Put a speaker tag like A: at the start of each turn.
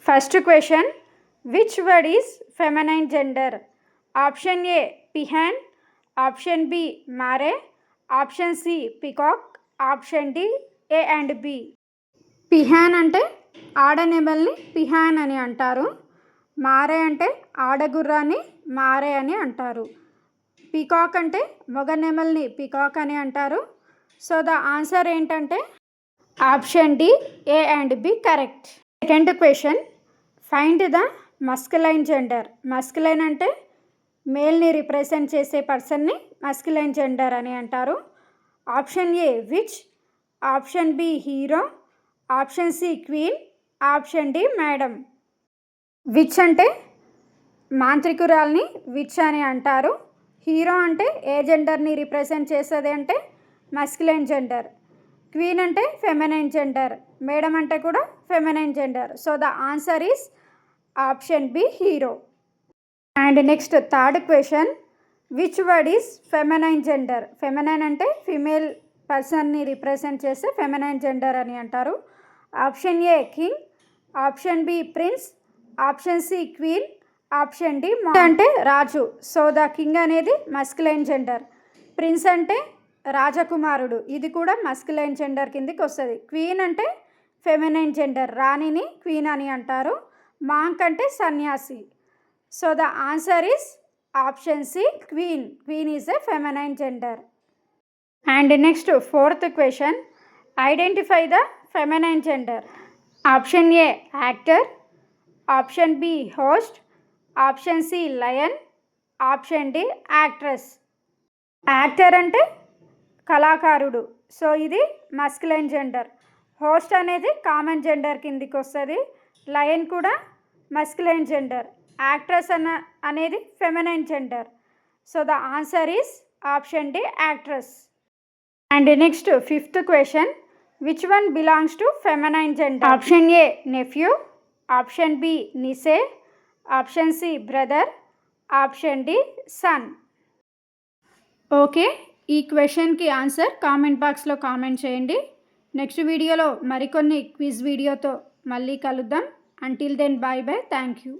A: First question, which word is feminine gender? Option A, peahen. Option B, mare. Option C, peacock. Option D, A and B. పిహాన్ అంటే ఆడనెమల్ని పిహాన్ అని అంటారు. మారే అంటే ఆడగుర్రాన్ని మారే అని అంటారు. పీకాక్ అంటే మగ నెమల్ని పీకాక్ అని అంటారు. సో ద ఆన్సర్ ఏంటంటే option D, A and B correct. Second question, find the masculine gender. Masculine అంటే మేల్ని రిప్రజెంట్ చేసే పర్సన్ని మస్కులైన్ జెండర్ అని అంటారు. Option A witch. Option B hero. Option C queen. Option D madam. Witch అంటే మాంత్రికురాల్ని which అని అంటారు. హీరో అంటే ఏ జెండర్ని రిప్రజెంట్ చేసేది అంటే మస్కులైన్ జెండర్. క్వీన్ అంటే ఫెమినైన్ జెండర్. మేడం అంటే కూడా feminine gender. So the answer is option B hero. And next third question, which word is feminine gender. Feminine అంటే ఫిమేల్ పర్సన్ని రిప్రజెంట్ చేస్తే ఫెమినైన్ జెండర్ అని అంటారు. Option A king. Option B prince. Option C queen. Option D అంటే రాజు. So the king అనేది masculine gender. Prince అంటే రాజకుమారుడు, ఇది కూడా మస్కులైన్ జెండర్ కిందికి వస్తుంది. క్వీన్ అంటే ఫెమినైన్ జెండర్, రాణిని క్వీన్ అని అంటారు. మాంక్ అంటే సన్యాసి. So the answer is option C queen. Queen is a feminine gender. And next fourth question, identify the feminine gender. Option A actor. Option B host. Option C lion. Option D actress. Actor అంటే కళాకారుడు, so ఇది masculine gender. Host అనేది common gender కిందికి వస్తుంది. Lion కూడా masculine gender. Actress అనేది feminine gender. So the answer is option D actress. And next fifth question, which one belongs to feminine gender. Option A nephew. Option B niece. Option C brother. Option D son. Okay, ఈ క్వశ్చన్కి answer comment బాక్స్లో comment చేయండి. Next వీడియోలో మరికొన్ని quiz వీడియోతో మళ్ళీ కలుద్దాం. Until then bye bye. Thank you.